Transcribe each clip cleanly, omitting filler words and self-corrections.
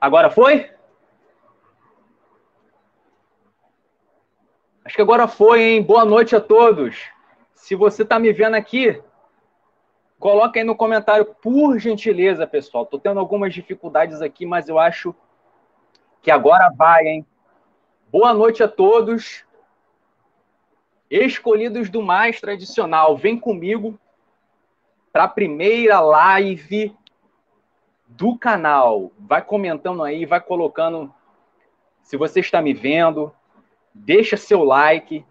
Agora foi? Acho que agora foi, hein? Boa noite a todos. Se você está me vendo aqui, coloca aí no comentário, por gentileza, pessoal. Estou tendo algumas dificuldades aqui, mas eu acho que agora vai, hein? Boa noite a todos. Escolhidos do mais tradicional, vem comigo para a primeira live do canal. Vai comentando aí, vai colocando se você está me vendo. Deixa seu like.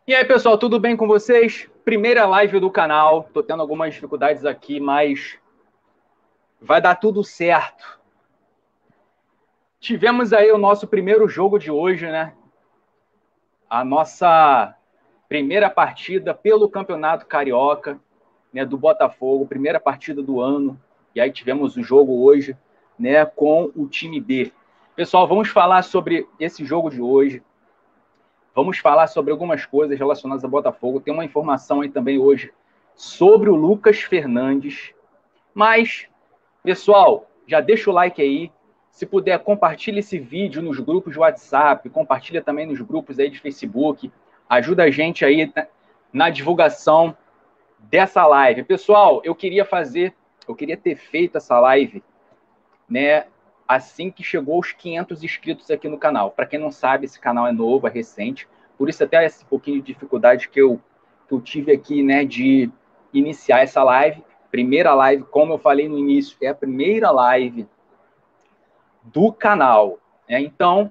E aí, pessoal, tudo bem com vocês? Primeira live do canal. Tô tendo algumas dificuldades aqui, mas vai dar tudo certo. Tivemos aí o nosso primeiro jogo de hoje, né? A nossa primeira partida pelo Campeonato Carioca, né, do Botafogo, primeira partida do ano. E aí tivemos o jogo hoje, né, com o time B. Pessoal, vamos falar sobre esse jogo de hoje. Vamos falar sobre algumas coisas relacionadas ao Botafogo. Tem uma informação aí também hoje sobre o Lucas Fernandes. Mas, pessoal, já deixa o like aí. Se puder, compartilhe esse vídeo nos grupos de WhatsApp, compartilha também nos grupos aí de Facebook. Ajuda a gente aí na divulgação dessa live. Pessoal, eu queria ter feito essa live, né, assim que chegou aos 500 inscritos aqui no canal. Para quem não sabe, esse canal é novo, é recente, por isso até esse pouquinho de dificuldade que eu tive aqui, né, de iniciar essa live. Primeira live, como eu falei no início, é a primeira live do canal, né? Então,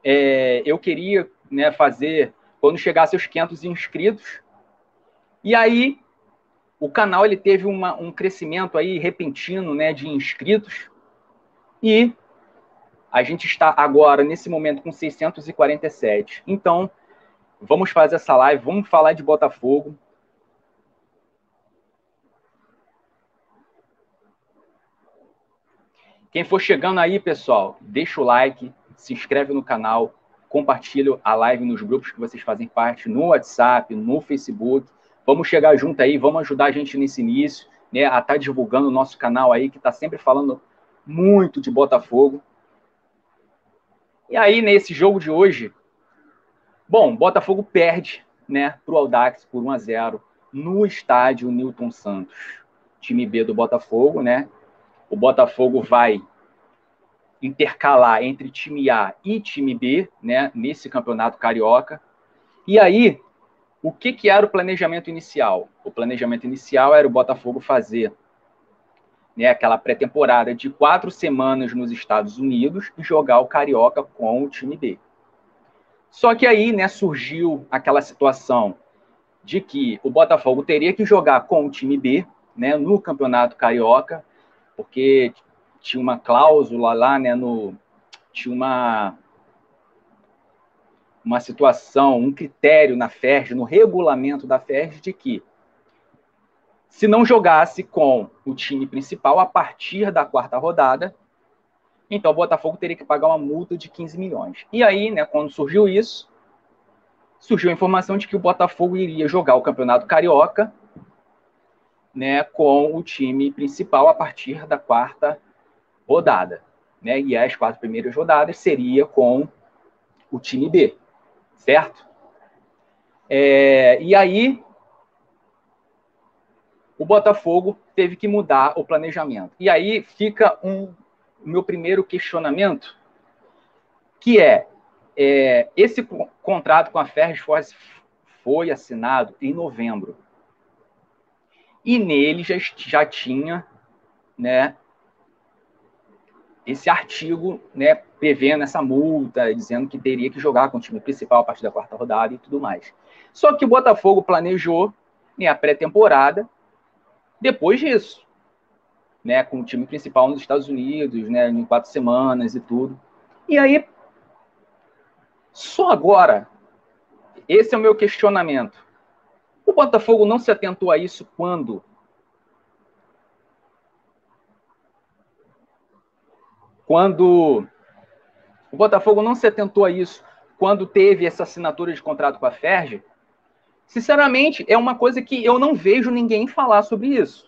eu queria, né, fazer quando chegasse aos 500 inscritos. E aí, o canal ele teve um crescimento aí repentino, né, de inscritos. E a gente está agora, nesse momento, com 647. Então, vamos fazer essa live, vamos falar de Botafogo. Quem for chegando aí, pessoal, deixa o like, se inscreve no canal, compartilha a live nos grupos que vocês fazem parte, no WhatsApp, no Facebook. Vamos chegar junto aí, vamos ajudar a gente nesse início, né, a estar divulgando o nosso canal aí, que está sempre falando muito de Botafogo. E aí, nesse jogo de hoje, bom, Botafogo perde, né, para o Audax por 1-0 no estádio Newton Santos. Time B do Botafogo, né? O Botafogo vai intercalar entre time A e time B, né, nesse campeonato carioca. E aí, o que era o planejamento inicial? O planejamento inicial era o Botafogo fazer, né, aquela pré-temporada de 4 semanas nos Estados Unidos e jogar o Carioca com o time B. Só que aí, né, surgiu aquela situação de que o Botafogo teria que jogar com o time B, né, no Campeonato Carioca, porque tinha uma cláusula lá, né, tinha uma situação, um critério na FERJ, no regulamento da FERJ, de que se não jogasse com o time principal a partir da 4ª rodada, então o Botafogo teria que pagar uma multa de 15 milhões. E aí, né, quando surgiu isso, surgiu a informação de que o Botafogo iria jogar o Campeonato Carioca, né, com o time principal a partir da 4ª rodada. Né, e as 4 primeiras rodadas seria com o time B, certo? E aí, o Botafogo teve que mudar o planejamento. E aí fica o meu primeiro questionamento, que esse contrato com a Ferrosport foi assinado em novembro. E nele já tinha, né, esse artigo, né, prevendo essa multa, dizendo que teria que jogar com o time principal a partir da 4ª rodada e tudo mais. Só que o Botafogo planejou, né, a pré-temporada depois disso, né, com o time principal nos Estados Unidos, né, em 4 semanas e tudo. E aí, só agora, esse é o meu questionamento. O Botafogo não se atentou a isso quando? O Botafogo não se atentou a isso quando teve essa assinatura de contrato com a Ferg? Sinceramente, é uma coisa que eu não vejo ninguém falar sobre isso.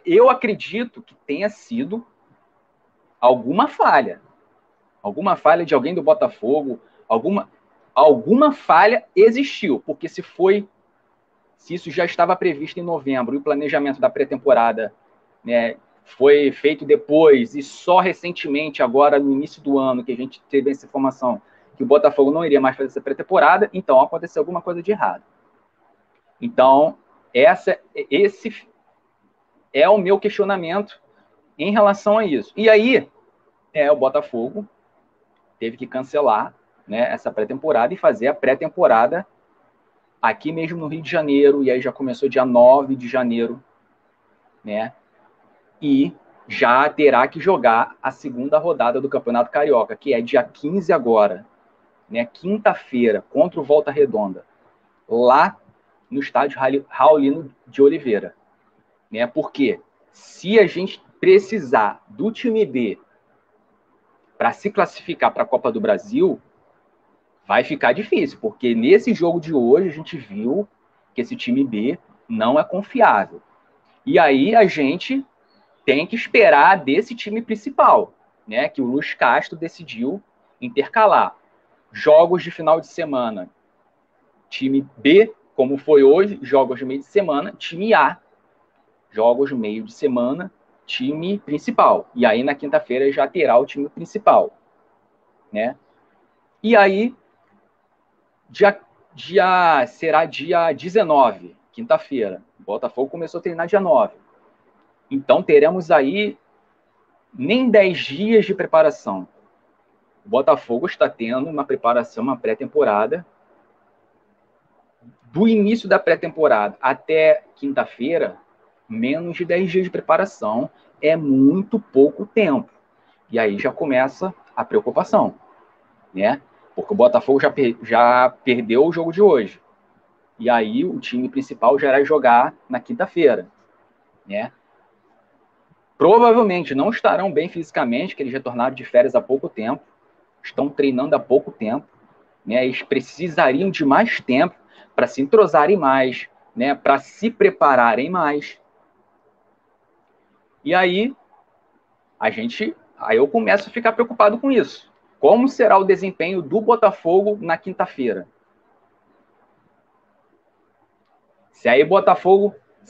Eu acredito que tenha sido alguma falha de alguém do Botafogo, alguma falha existiu, porque se isso já estava previsto em novembro e o planejamento da pré-temporada, né, foi feito depois e só recentemente, agora no início do ano, que a gente teve essa informação que o Botafogo não iria mais fazer essa pré-temporada, então aconteceu alguma coisa de errado. Então, esse é o meu questionamento em relação a isso. E aí, o Botafogo teve que cancelar, né, essa pré-temporada e fazer a pré-temporada aqui mesmo no Rio de Janeiro, e aí já começou dia 9 de janeiro, né, e já terá que jogar a 2ª rodada do Campeonato Carioca, que é dia 15 agora, né, quinta-feira, contra o Volta Redonda, lá no estádio Raulino de Oliveira, né, porque se a gente precisar do time B para se classificar para a Copa do Brasil, vai ficar difícil, porque nesse jogo de hoje a gente viu que esse time B não é confiável. E aí a gente tem que esperar desse time principal, né, que o Luiz Castro decidiu intercalar jogos de final de semana, time B, como foi hoje, jogos de meio de semana, time A, jogos de meio de semana, time principal. E aí na quinta-feira já terá o time principal, né? E aí será dia 19, quinta-feira. O Botafogo começou a treinar dia 9. Então teremos aí nem 10 dias de preparação. O Botafogo está tendo uma preparação, uma pré-temporada. Do início da pré-temporada até quinta-feira, menos de 10 dias de preparação. É muito pouco tempo. E aí já começa a preocupação, né? Porque o Botafogo já perdeu o jogo de hoje. E aí o time principal já irá jogar na quinta-feira, né? Provavelmente não estarão bem fisicamente, que eles retornaram de férias há pouco tempo, estão treinando há pouco tempo, né? Eles precisariam de mais tempo para se entrosarem mais, né? Para se prepararem mais. E aí eu começo a ficar preocupado com isso. Como será o desempenho do Botafogo na quinta-feira? Se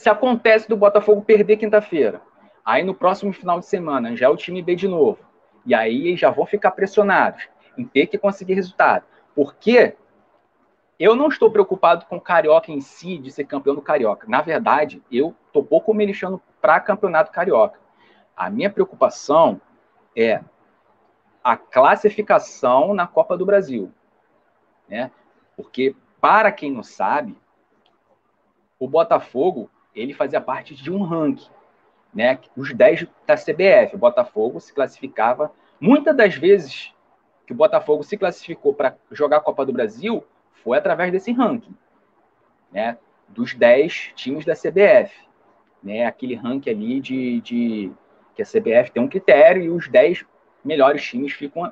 acontece do Botafogo perder quinta-feira, aí no próximo final de semana já é o time B de novo, e aí já vão ficar pressionados em ter que conseguir resultado. Porque eu não estou preocupado com o Carioca em si, de ser campeão do Carioca. Na verdade, eu estou pouco me lixando para campeonato Carioca. A minha preocupação é a classificação na Copa do Brasil, né? Porque, para quem não sabe, o Botafogo, ele fazia parte de um ranking, né? Os 10 da CBF. O Botafogo se classificava. Muitas das vezes que o Botafogo se classificou para jogar a Copa do Brasil foi através desse ranking, né? Dos 10 times da CBF, né? Aquele ranking ali que a CBF tem um critério e os 10 melhores times ficam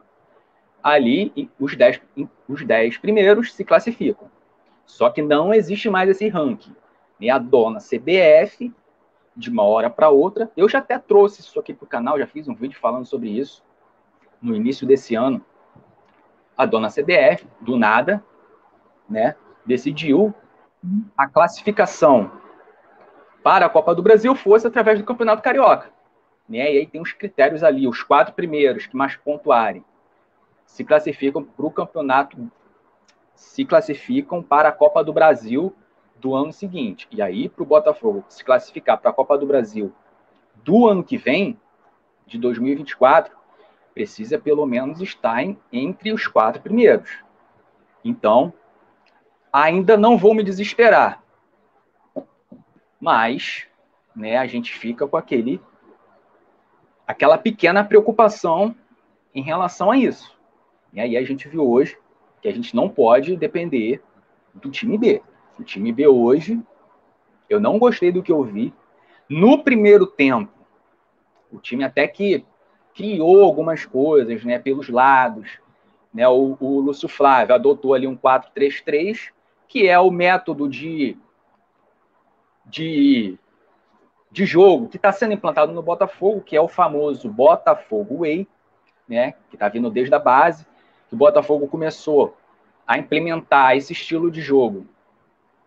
ali e os 10 primeiros se classificam. Só que não existe mais esse ranking. E a dona CBF, de uma hora para outra, eu já até trouxe isso aqui para o canal, já fiz um vídeo falando sobre isso no início desse ano. A dona CBF, do nada, né, decidiu a classificação para a Copa do Brasil fosse através do Campeonato Carioca. Né? E aí tem os critérios ali, os 4 primeiros que mais pontuarem se classificam para o campeonato, se classificam para a Copa do Brasil do ano seguinte. E aí, para o Botafogo se classificar para a Copa do Brasil do ano que vem, de 2024 precisa pelo menos estar entre os 4 primeiros. Então, ainda não vou me desesperar, mas, né, a gente fica com aquela pequena preocupação em relação a isso. E aí a gente viu hoje que a gente não pode depender do time B. O time B hoje, eu não gostei do que eu vi. No primeiro tempo, o time até que criou algumas coisas, né, pelos lados. Né, o Lúcio Flávio adotou ali um 4-3-3, que é o método de jogo que está sendo implantado no Botafogo, que é o famoso Botafogo Way, né, que está vindo desde a base, que o Botafogo começou a implementar esse estilo de jogo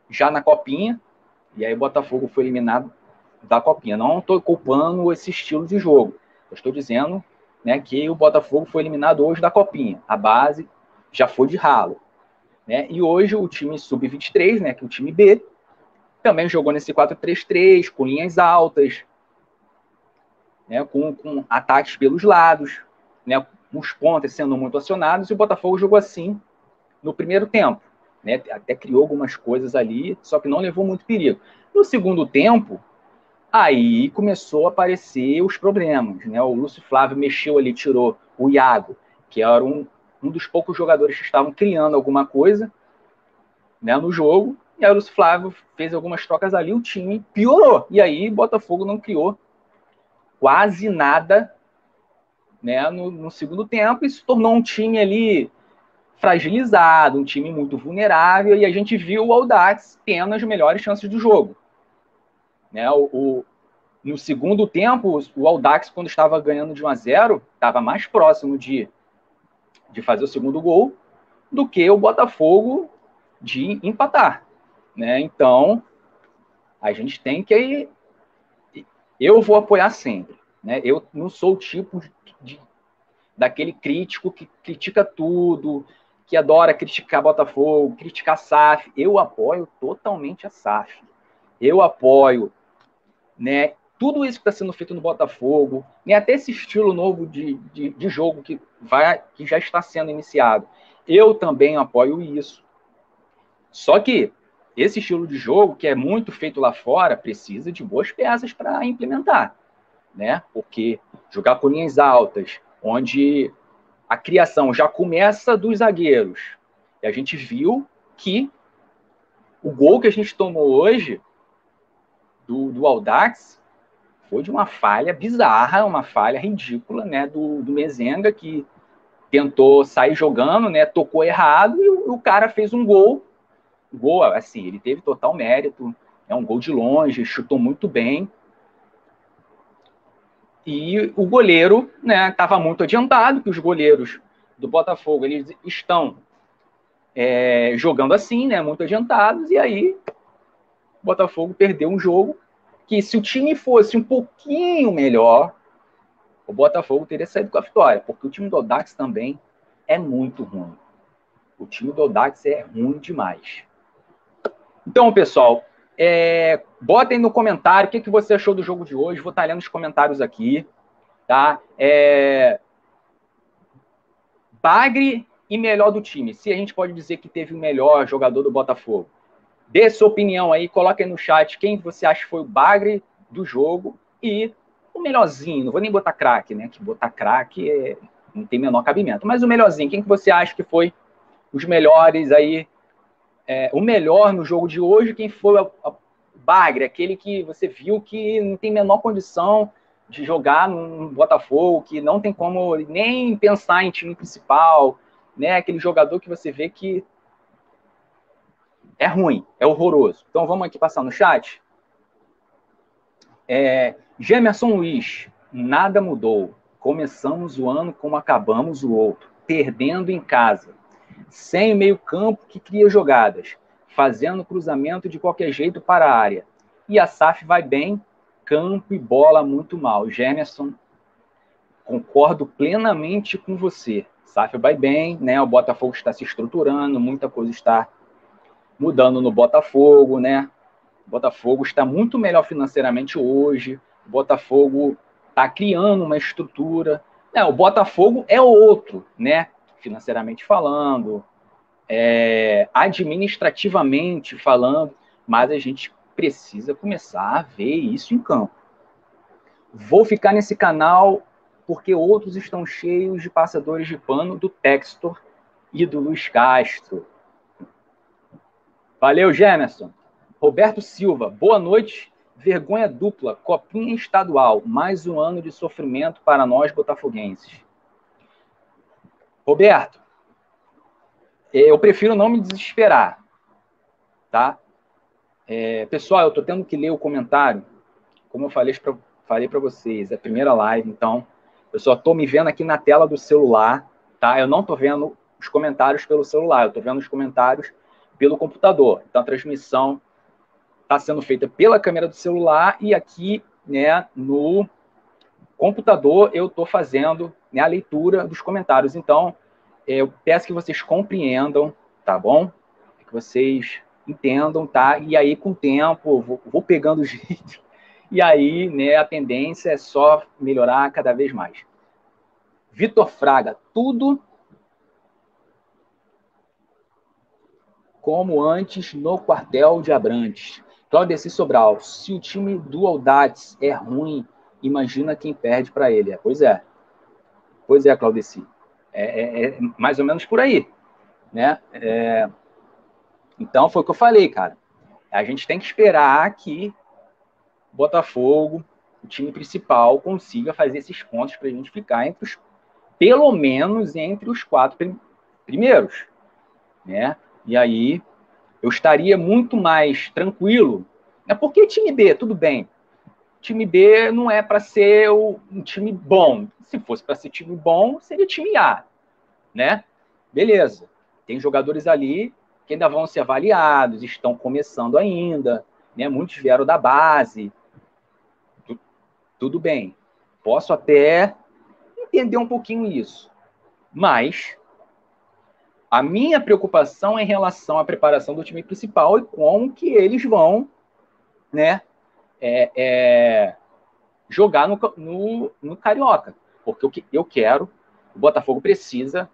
já na Copinha, e aí o Botafogo foi eliminado da Copinha. Não estou culpando esse estilo de jogo, eu estou dizendo, né, que o Botafogo foi eliminado hoje da Copinha. A base já foi de ralo. Né? E hoje o time Sub-23, né, que é o time B, também jogou nesse 4-3-3, com linhas altas, né, com ataques pelos lados, né, os pontas sendo muito acionados, e o Botafogo jogou assim no primeiro tempo. Né, até criou algumas coisas ali, só que não levou muito perigo. No segundo tempo, aí começou a aparecer os problemas. Né? O Lúcio Flávio mexeu ali, tirou o Iago, que era um dos poucos jogadores que estavam criando alguma coisa, né, no jogo, e aí o Lúcio Flávio fez algumas trocas ali, o time piorou. E aí o Botafogo não criou quase nada, né, no segundo tempo, e se tornou um time ali fragilizado, um time muito vulnerável, e a gente viu o Audax tendo as melhores chances do jogo. Né, no segundo tempo, o Audax, quando estava ganhando de 1-0, estava mais próximo de fazer o segundo gol do que o Botafogo de empatar. Né? Então, a gente tem que... Eu vou apoiar sempre. Né? Eu não sou o tipo daquele crítico que critica tudo, que adora criticar Botafogo, criticar SAF. Eu apoio totalmente a SAF. Eu apoio, né, tudo isso que está sendo feito no Botafogo, né, até esse estilo novo de jogo que já está sendo iniciado. Eu também apoio isso. Só que esse estilo de jogo, que é muito feito lá fora, precisa de boas peças para implementar. Né? Porque jogar com linhas altas, onde a criação já começa dos zagueiros, e a gente viu que o gol que a gente tomou hoje do Audax foi de uma falha bizarra, uma falha ridícula, né, do Mezenga, que tentou sair jogando, né, tocou errado, e o cara fez um gol, assim, ele teve total mérito, é um gol de longe, chutou muito bem, e o goleiro, né, estava muito adiantado, que os goleiros do Botafogo, eles estão jogando assim, né, muito adiantados, e aí o Botafogo perdeu um jogo que, se o time fosse um pouquinho melhor, o Botafogo teria saído com a vitória, porque o time do Audax também é muito ruim. O time do Audax é ruim demais. Então, pessoal, botem no comentário o que você achou do jogo de hoje. Vou estar lendo os comentários aqui. Tá? Bagre e melhor do time. Se a gente pode dizer que teve o melhor jogador do Botafogo. Dê sua opinião aí, coloque aí no chat quem você acha que foi o bagre do jogo e o melhorzinho. Não vou nem botar craque, né? Que botar craque não tem menor cabimento. Mas o melhorzinho, quem que você acha que foi os melhores aí, o melhor no jogo de hoje? Quem foi o bagre, aquele que você viu que não tem menor condição de jogar no Botafogo, que não tem como nem pensar em time principal, né? Aquele jogador que você vê que é ruim, é horroroso. Então vamos aqui passar no chat. Gemerson Luiz, nada mudou. Começamos o ano como acabamos o outro, perdendo em casa, sem meio campo que cria jogadas, fazendo cruzamento de qualquer jeito para a área. E a SAF vai bem, campo e bola muito mal. Gemerson, concordo plenamente com você. SAF vai bem, né? O Botafogo está se estruturando, muita coisa está mudando no Botafogo, né? O Botafogo está muito melhor financeiramente hoje. O Botafogo está criando uma estrutura. O Botafogo é outro, né? Financeiramente falando, administrativamente falando, mas a gente precisa começar a ver isso em campo. Vou ficar nesse canal porque outros estão cheios de passadores de pano do Textor e do Luiz Castro. Valeu, Gemerson. Roberto Silva, boa noite. Vergonha dupla, copinha estadual, mais um ano de sofrimento para nós botafoguenses. Roberto, eu prefiro não me desesperar, tá? Pessoal, eu estou tendo que ler o comentário, como eu falei para vocês, é a primeira live, então eu só estou me vendo aqui na tela do celular, tá? Eu não estou vendo os comentários pelo celular, eu estou vendo os comentários pelo computador. Então a transmissão está sendo feita pela câmera do celular e aqui, né, no computador eu estou fazendo, né, a leitura dos comentários. Então, eu peço que vocês compreendam, tá bom? Que vocês entendam, tá? E aí, com o tempo, vou pegando o jeito. E aí, né, a tendência é só melhorar cada vez mais. Vitor Fraga, tudo como antes no quartel de Abrantes. Claudeci Sobral, se o time do Audax é ruim, imagina quem perde para ele. Pois é, Claudeci. É mais ou menos por aí, né? Então, foi o que eu falei, cara. A gente tem que esperar que o Botafogo, o time principal, consiga fazer esses pontos para a gente ficar pelo menos entre os 4 primeiros, né? E aí eu estaria muito mais tranquilo. Porque time B, tudo bem. Time B não é para ser um time bom. Se fosse para ser time bom, seria time A, né? Beleza. Tem jogadores ali que ainda vão ser avaliados, estão começando ainda, né? Muitos vieram da base. Tudo bem. Posso até entender um pouquinho isso. Mas a minha preocupação é em relação à preparação do time principal e como que eles vão, né, jogar no Carioca. Porque eu quero, o Botafogo precisa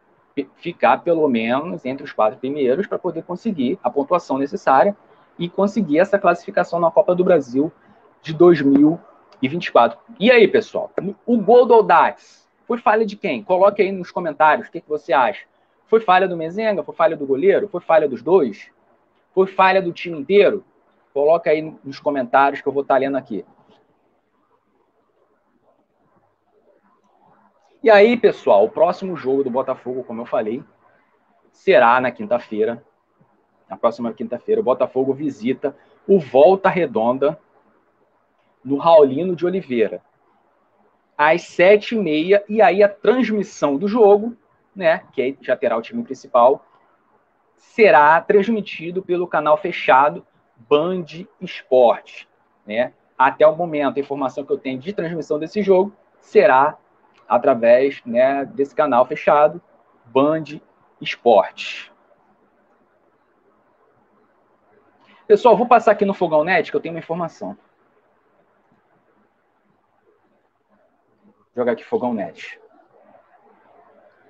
ficar pelo menos entre os 4 primeiros para poder conseguir a pontuação necessária e conseguir essa classificação na Copa do Brasil de 2024. E aí, pessoal? O gol do Audax foi falha de quem? Coloque aí nos comentários o que você acha. Foi falha do Mezenga? Foi falha do goleiro? Foi falha dos dois? Foi falha do time inteiro? Coloca aí nos comentários que eu vou estar lendo aqui. E aí, pessoal, o próximo jogo do Botafogo, como eu falei, será na quinta-feira. Na próxima quinta-feira, o Botafogo visita o Volta Redonda no Raulino de Oliveira, às 7h30. E aí a transmissão do jogo, né, que aí já terá o time principal, será transmitido pelo canal fechado Band Esportes, né? Até o momento, a informação que eu tenho de transmissão desse jogo será através, né, desse canal fechado Band Esportes. Pessoal, vou passar aqui no Fogão Net que eu tenho uma informação. Vou jogar aqui Fogão Net.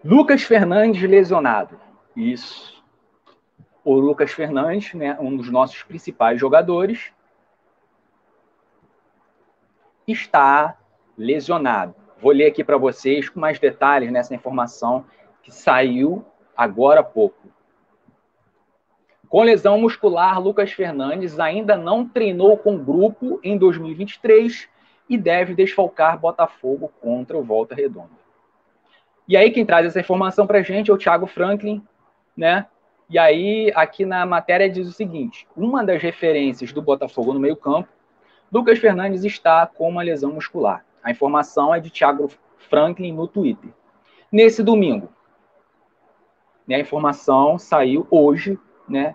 Lucas Fernandes lesionado. Isso. O Lucas Fernandes, né, um dos nossos principais jogadores, está lesionado. Vou ler aqui para vocês com mais detalhes nessa informação que saiu agora há pouco. Com lesão muscular, Lucas Fernandes ainda não treinou com o grupo em 2023 e deve desfalcar Botafogo contra o Volta Redonda. E aí quem traz essa informação para a gente é o Thiago Franklin, né? E aí aqui na matéria diz o seguinte: uma das referências do Botafogo no meio-campo, Lucas Fernandes está com uma lesão muscular. A informação é de Thiago Franklin no Twitter. Nesse domingo, né, a informação saiu hoje, né,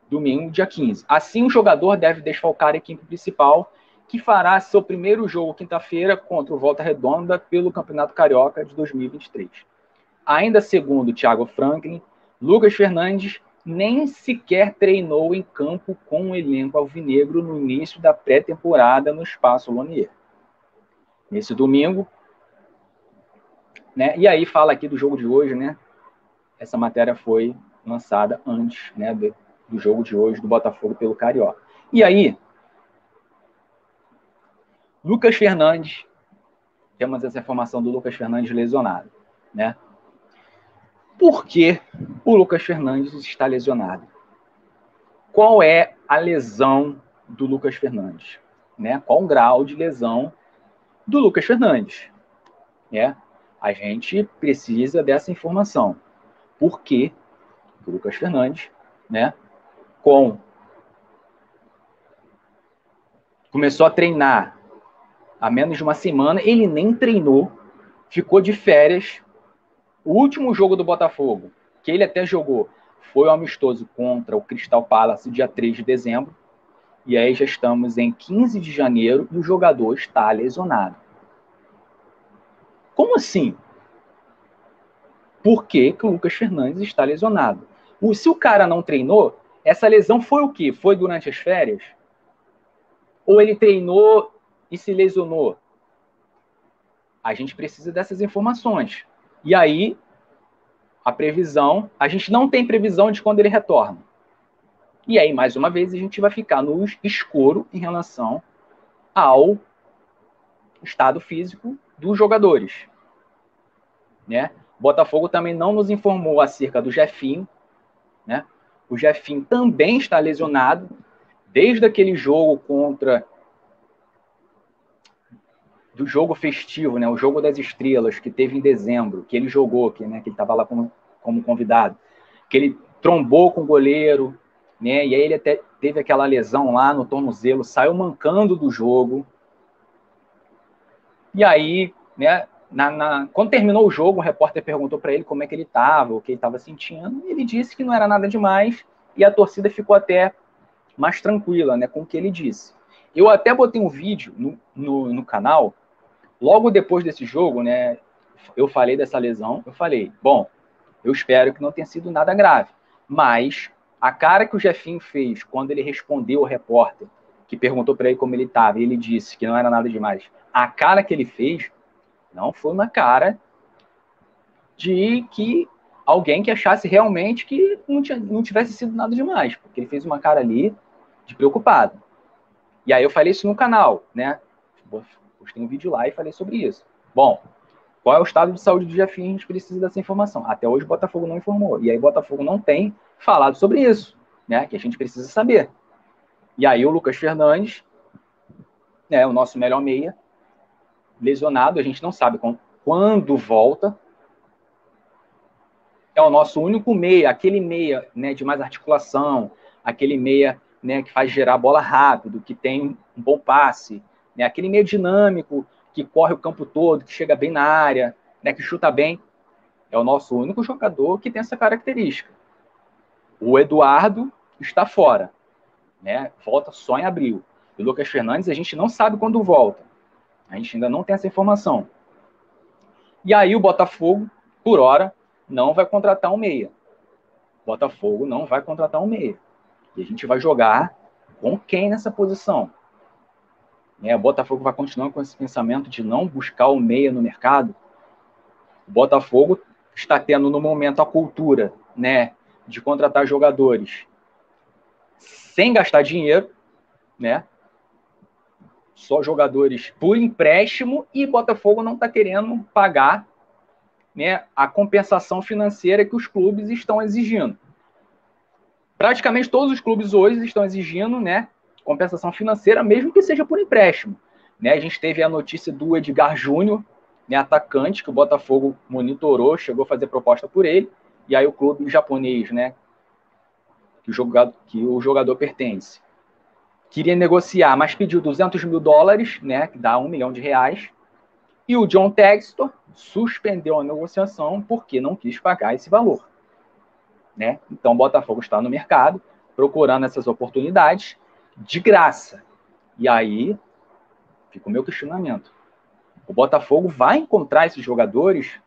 domingo, dia 15. Assim, o jogador deve desfalcar a equipe principal, que fará seu primeiro jogo quinta-feira contra o Volta Redonda pelo Campeonato Carioca de 2023. Ainda segundo Thiago Franklin, Lucas Fernandes nem sequer treinou em campo com o elenco alvinegro no início da pré-temporada no Espaço Lonier. nesse domingo, né? E aí fala aqui do jogo de hoje, né? Essa matéria foi lançada antes, né, do jogo de hoje do Botafogo pelo Carioca. E aí, Lucas Fernandes, temos essa informação do Lucas Fernandes lesionado, né? Por que o Lucas Fernandes está lesionado? Qual é a lesão do Lucas Fernandes? Né? Qual o grau de lesão do Lucas Fernandes? Né? A gente precisa dessa informação. Por que o Lucas Fernandes, né, começou a treinar há menos de uma semana, ele nem treinou, ficou de férias. O último jogo do Botafogo, que ele até jogou, foi o amistoso contra o Crystal Palace, dia 3 de dezembro. E aí já estamos em 15 de janeiro e o jogador está lesionado. Como assim? Por que o Lucas Fernandes está lesionado? Se o cara não treinou, essa lesão foi o quê? Foi durante as férias? Ou ele treinou e se lesionou? A gente precisa dessas informações. E aí, a previsão, a gente não tem previsão de quando ele retorna. E aí, mais uma vez, a gente vai ficar no escuro em relação ao estado físico dos jogadores. Né? O Botafogo também não nos informou acerca do Jefinho. Né? O Jefinho também está lesionado, desde aquele jogo do jogo festivo, né? O jogo das estrelas, que teve em dezembro, que ele jogou, que ele estava lá como convidado, que ele trombou com o goleiro, né? E aí ele até teve aquela lesão lá no tornozelo, saiu mancando do jogo. E aí, né, quando terminou o jogo, o repórter perguntou para ele como é que ele estava, o que ele estava sentindo, e ele disse que não era nada demais, e a torcida ficou até mais tranquila, né, com o que ele disse. Eu até botei um vídeo no canal, logo depois desse jogo, né, eu falei dessa lesão, eu falei, bom, eu espero que não tenha sido nada grave, mas a cara que o Jefinho fez quando ele respondeu ao repórter, que perguntou para ele como ele estava, e ele disse que não era nada demais, a cara que ele fez não foi uma cara de que alguém que achasse realmente que não tivesse sido nada demais, porque ele fez uma cara ali de preocupado. E aí eu falei isso no canal, né? Postei um vídeo lá e falei sobre isso. Bom, qual é o estado de saúde do Jefinho? A gente precisa dessa informação. Até hoje o Botafogo não informou. E aí o Botafogo não tem falado sobre isso, né? Que a gente precisa saber. E aí o Lucas Fernandes, né, o nosso melhor meia, lesionado, a gente não sabe quando volta. É o nosso único meia, aquele meia, né, de mais articulação, aquele meia, né, que faz gerar a bola rápido, que tem um bom passe, né, aquele meia dinâmico, que corre o campo todo, que chega bem na área, né, que chuta bem. É o nosso único jogador que tem essa característica. O Eduardo está fora, né, volta só em abril. E o Lucas Fernandes a gente não sabe quando volta. A gente ainda não tem essa informação. E aí o Botafogo, por hora, não vai contratar um meia. Botafogo não vai contratar um meia. E a gente vai jogar com quem nessa posição? O Botafogo vai continuar com esse pensamento de não buscar o meia no mercado. O Botafogo está tendo no momento a cultura, né, de contratar jogadores sem gastar dinheiro, né? Só jogadores por empréstimo, e Botafogo não está querendo pagar, né, a compensação financeira que os clubes estão exigindo. Praticamente todos os clubes hoje estão exigindo, né, compensação financeira, mesmo que seja por empréstimo. Né, a gente teve a notícia do Edgar Júnior, né, atacante, que o Botafogo monitorou, chegou a fazer proposta por ele, e aí o clube japonês, né, que o jogador pertence, queria negociar, mas pediu $200 mil, né, que dá R$1 milhão, e o John Textor suspendeu a negociação porque não quis pagar esse valor. Né? Então o Botafogo está no mercado procurando essas oportunidades de graça. E aí fica o meu questionamento. O Botafogo vai encontrar esses jogadores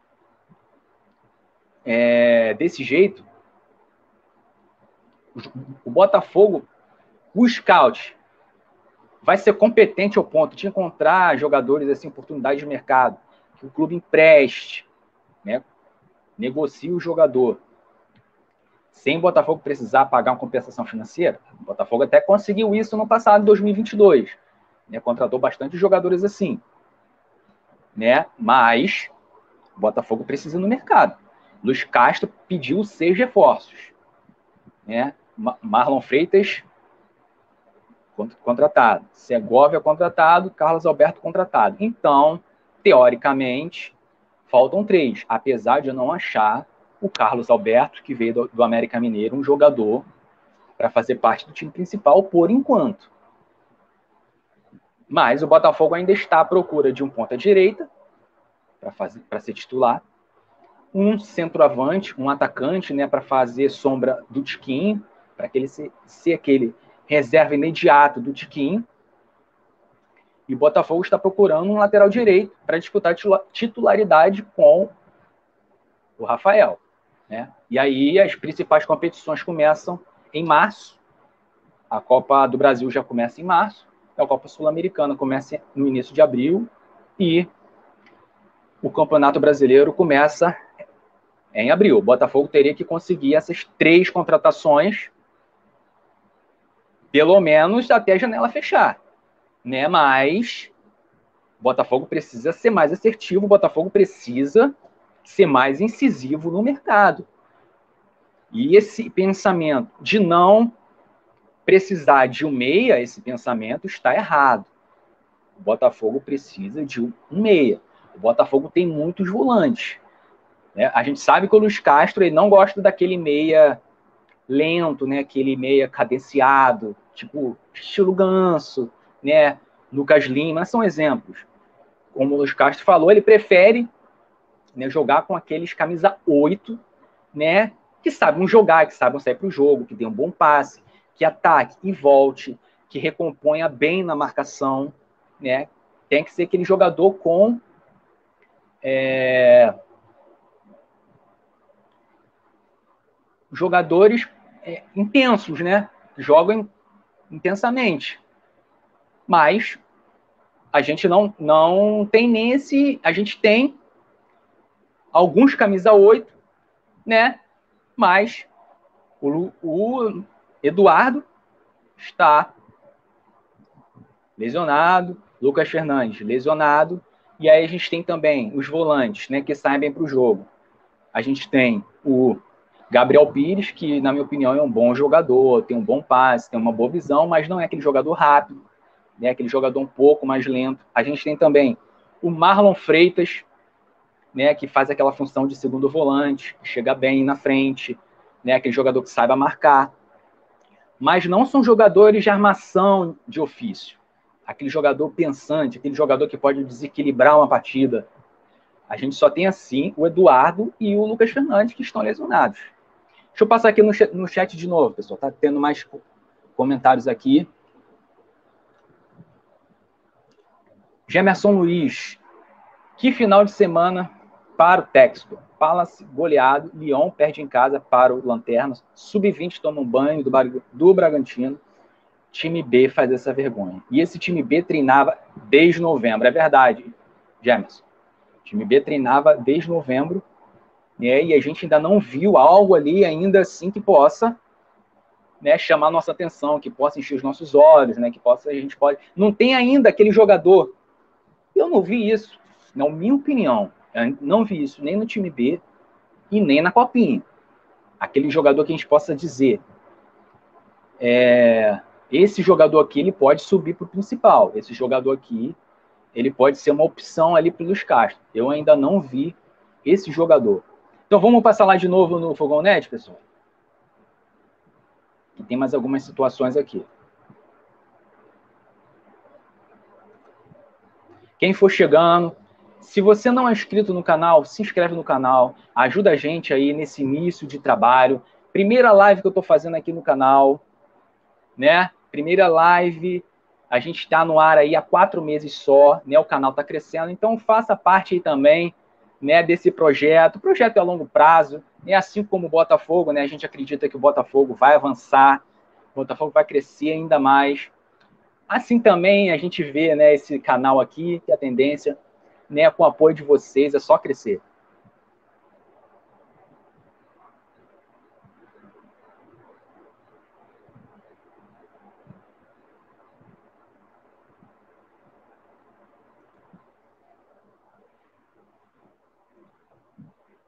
desse jeito? O Botafogo, o scout, vai ser competente ao ponto de encontrar jogadores, assim, oportunidade de mercado, que o clube empreste, né? Negocie o jogador, sem o Botafogo precisar pagar uma compensação financeira. O Botafogo até conseguiu isso no passado, em 2022. Né? Contratou bastante jogadores assim. Né? Mas o Botafogo precisa no mercado. Luiz Castro pediu 6 reforços. Né? Marlon Freitas, contratado. Segovia, contratado. Carlos Alberto, contratado. Então, teoricamente, faltam 3. Apesar de eu não achar o Carlos Alberto, que veio do América Mineiro, um jogador para fazer parte do time principal por enquanto. Mas o Botafogo ainda está à procura de um ponta-direita para ser titular, um centroavante, um atacante, né, para fazer sombra do Tiquinho, para que ele ser aquele reserva imediato do Tiquinho. E o Botafogo está procurando um lateral direito para disputar titularidade com o Rafael. Né? E aí as principais competições começam em março. A Copa do Brasil já começa em março. A Copa Sul-Americana começa no início de abril. E o Campeonato Brasileiro começa em abril. O Botafogo teria que conseguir essas 3 contratações, pelo menos até a janela fechar. Né? Mas o Botafogo precisa ser mais assertivo, o Botafogo precisa ser mais incisivo no mercado. E esse pensamento de não precisar de um meia, esse pensamento está errado. O Botafogo precisa de um meia. O Botafogo tem muitos volantes. Né? A gente sabe que o Luiz Castro ele não gosta daquele meia lento, né? Aquele meia cadenciado, tipo estilo Ganso, né? Lucas Lima, são exemplos. Como o Luiz Castro falou, ele prefere, né, jogar com aqueles camisa 8, né, que sabem jogar, que sabem sair para o jogo, que tem um bom passe, que ataque e volte, que recomponha bem na marcação. Né? Tem que ser aquele jogador com jogadores intensos, né? Jogam intensamente. Mas a gente não tem nem esse... A gente tem alguns camisa 8, né? Mas o Eduardo está lesionado, Lucas Fernandes lesionado, e aí a gente tem também os volantes, né, que saem bem para o jogo. A gente tem o Gabriel Pires, que na minha opinião é um bom jogador, tem um bom passe, tem uma boa visão, mas não é aquele jogador rápido, né, aquele jogador um pouco mais lento. A gente tem também o Marlon Freitas, né, que faz aquela função de segundo volante, que chega bem na frente, né, aquele jogador que saiba marcar. Mas não são jogadores de armação de ofício. Aquele jogador pensante, aquele jogador que pode desequilibrar uma partida. A gente só tem, assim, o Eduardo e o Lucas Fernandes, que estão lesionados. Deixa eu passar aqui no chat de novo, pessoal. Tá tendo mais comentários aqui. Gemerson Luiz. Que final de semana para o Textor. Palace goleado. Lyon perde em casa para o Lanterna. Sub-20 toma um banho do Bragantino. Time B faz essa vergonha. E esse time B treinava desde novembro. É verdade, Gemerson. O time B treinava desde novembro, né, e a gente ainda não viu algo ali ainda assim que possa, né, chamar nossa atenção, que possa encher os nossos olhos, né, que possa, a gente pode... Não tem ainda aquele jogador. Eu não vi isso, na minha opinião. Eu não vi isso nem no time B e nem na Copinha. Aquele jogador que a gente possa dizer... esse jogador aqui ele pode subir para o principal. Esse jogador aqui ele pode ser uma opção ali para o Luiz Castro. Eu ainda não vi esse jogador. Então vamos passar lá de novo no Fogão Net, pessoal. Que tem mais algumas situações aqui. Quem for chegando, se você não é inscrito no canal, se inscreve no canal, ajuda a gente aí nesse início de trabalho. Primeira live que eu estou fazendo aqui no canal, né? Primeira live, a gente está no ar aí há 4 meses só, né? O canal está crescendo, então faça parte aí também, né, desse projeto. O projeto é a longo prazo, né? Assim como o Botafogo, né? A gente acredita que o Botafogo vai avançar, o Botafogo vai crescer ainda mais. Assim também a gente vê, né, esse canal aqui, que a tendência, né, com o apoio de vocês, é só crescer.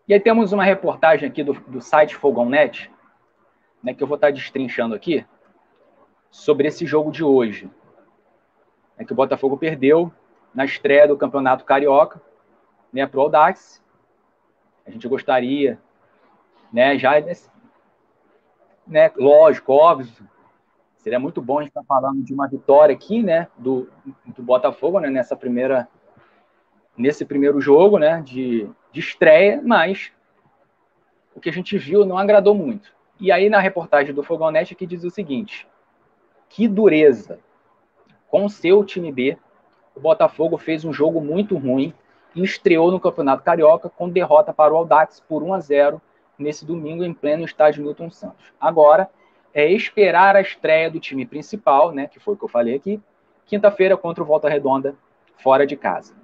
E aí temos uma reportagem aqui do site Fogão.net, né, que eu vou estar destrinchando aqui, sobre esse jogo de hoje. É que o Botafogo perdeu na estreia do Campeonato Carioca, né, para o Audax. A gente gostaria, né, já, né, lógico, óbvio, seria muito bom a gente estar falando de uma vitória aqui, né, do Botafogo, né, nesse primeiro jogo, né, de estreia, mas o que a gente viu não agradou muito. E aí na reportagem do Fogão.net que diz o seguinte: que dureza! Com o seu time B, o Botafogo fez um jogo muito ruim e estreou no Campeonato Carioca com derrota para o Audax por 1-0 nesse domingo em pleno estádio Newton Santos. Agora é esperar a estreia do time principal, né, que foi o que eu falei aqui, quinta-feira contra o Volta Redonda, fora de casa.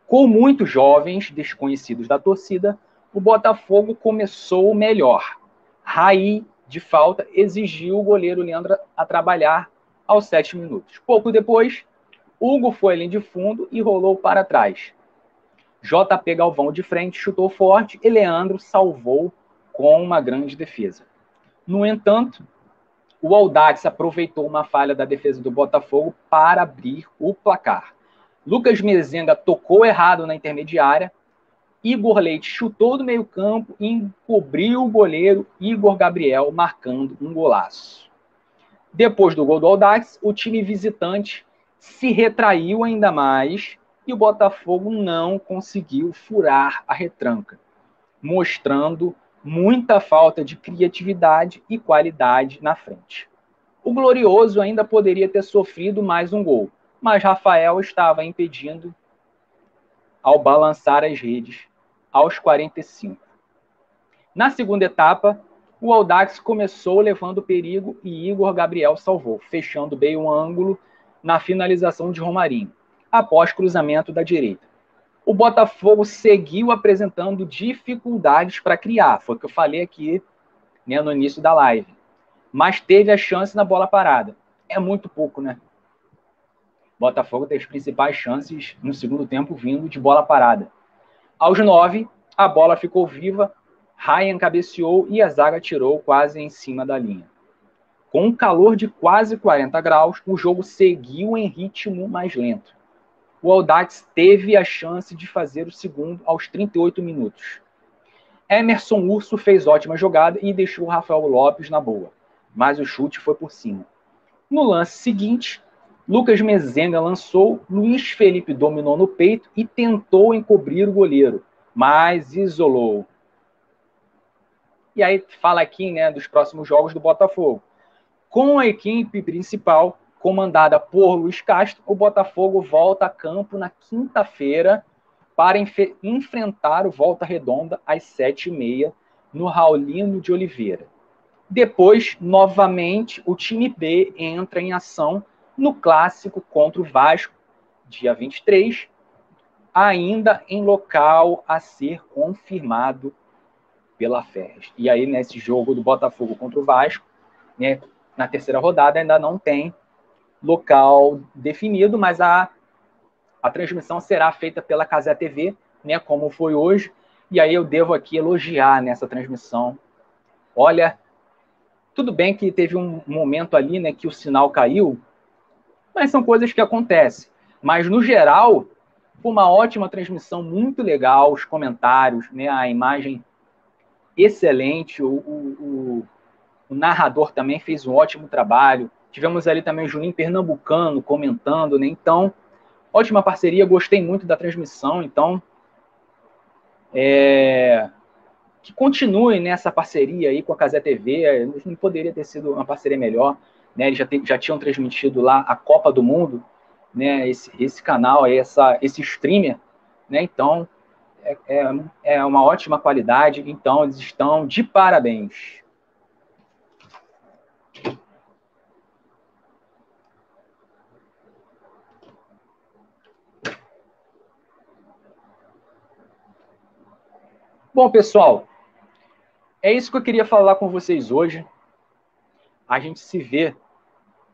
Com muitos jovens desconhecidos da torcida, o Botafogo começou melhor. Raí, de falta, exigiu o goleiro Leandro a trabalhar aos 7 minutos. Pouco depois, Hugo foi além de fundo e rolou para trás. JP Galvão de frente chutou forte e Leandro salvou com uma grande defesa. No entanto, o Audax aproveitou uma falha da defesa do Botafogo para abrir o placar. Lucas Mezenga tocou errado na intermediária, Igor Leite chutou do meio campo e encobriu o goleiro Igor Gabriel, marcando um golaço. Depois do gol do Audax, o time visitante se retraiu ainda mais e o Botafogo não conseguiu furar a retranca, mostrando muita falta de criatividade e qualidade na frente. O Glorioso ainda poderia ter sofrido mais um gol, mas Rafael estava impedindo ao balançar as redes aos 45. Na segunda etapa, o Audax começou levando perigo e Igor Gabriel salvou, fechando bem o ângulo na finalização de Romarinho, após cruzamento da direita. O Botafogo seguiu apresentando dificuldades para criar, foi o que eu falei aqui, né, no início da live, mas teve a chance na bola parada. É muito pouco, né? O Botafogo tem as principais chances no segundo tempo vindo de bola parada. Aos 9, a bola ficou viva, Ryan cabeceou e a zaga tirou quase em cima da linha. Com um calor de quase 40 graus, o jogo seguiu em ritmo mais lento. O Audax teve a chance de fazer o segundo aos 38 minutos. Emerson Urso fez ótima jogada e deixou o Rafael Lopes na boa, mas o chute foi por cima. No lance seguinte, Lucas Mezenga lançou, Luiz Felipe dominou no peito e tentou encobrir o goleiro, mas isolou. E aí fala aqui, né, dos próximos jogos do Botafogo. Com a equipe principal, comandada por Luiz Castro, o Botafogo volta a campo na quinta-feira para enfrentar o Volta Redonda às 7h30 no Raulino de Oliveira. Depois, novamente, o time B entra em ação no clássico contra o Vasco, dia 23, ainda em local a ser confirmado pela Ferres. E aí, nesse jogo do Botafogo contra o Vasco, né, na terceira rodada, ainda não tem local definido, mas a transmissão será feita pela Cazé TV, né, como foi hoje, e aí eu devo aqui elogiar nessa transmissão. Olha, tudo bem que teve um momento ali, né, que o sinal caiu, mas são coisas que acontecem. Mas, no geral, foi uma ótima transmissão, muito legal, os comentários, né, a imagem excelente, o narrador também fez um ótimo trabalho. Tivemos ali também o Juninho Pernambucano comentando, né? Então, ótima parceria, gostei muito da transmissão, então que continue nessa parceria aí com a Cazé TV, não poderia ter sido uma parceria melhor, né? Eles já tinham transmitido lá a Copa do Mundo, né? Esse canal, esse streamer, né? Então, é uma ótima qualidade, então eles estão de parabéns. Bom, pessoal, é isso que eu queria falar com vocês hoje. A gente se vê,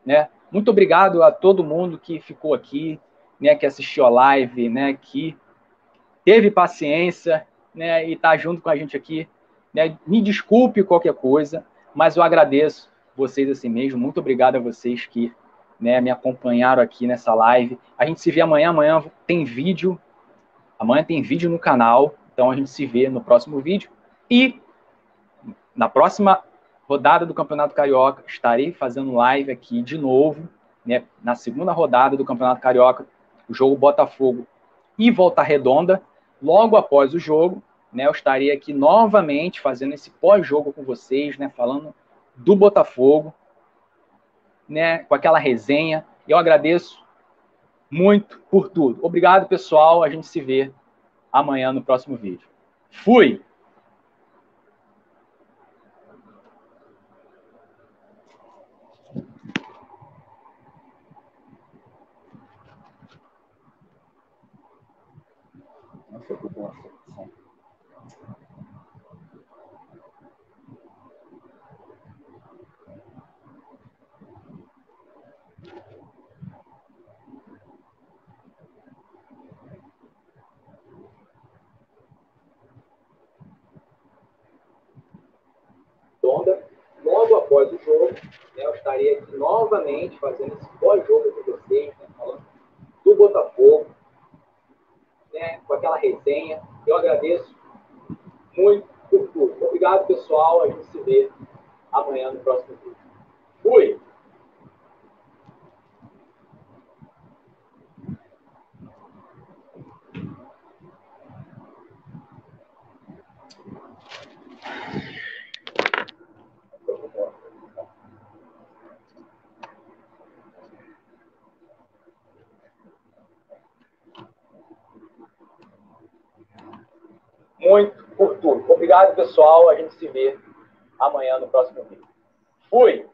né? Muito obrigado a todo mundo que ficou aqui, né, que assistiu a live, né, que teve paciência, né, e está junto com a gente aqui, né? Me desculpe qualquer coisa, mas eu agradeço vocês assim mesmo. Muito obrigado a vocês que, né, me acompanharam aqui nessa live. A gente se vê amanhã. Amanhã tem vídeo. Amanhã tem vídeo no canal. Então a gente se vê no próximo vídeo. E na próxima rodada do Campeonato Carioca, estarei fazendo live aqui de novo, né? Na segunda rodada do Campeonato Carioca, o jogo Botafogo e Volta Redonda. Logo após o jogo, né, eu estarei aqui novamente fazendo esse pós-jogo com vocês, né, falando do Botafogo, né, com aquela resenha. Eu agradeço muito por tudo. Obrigado, pessoal. A gente se vê amanhã no próximo vídeo. Fui! Logo após o jogo, né, eu estarei aqui novamente fazendo esse pós-jogo com vocês, né, falando do Botafogo, né, com aquela resenha. Eu agradeço muito por tudo. Obrigado, pessoal. A gente se vê amanhã no próximo vídeo. Fui! Muito por tudo. Obrigado, pessoal. A gente se vê amanhã no próximo vídeo. Fui!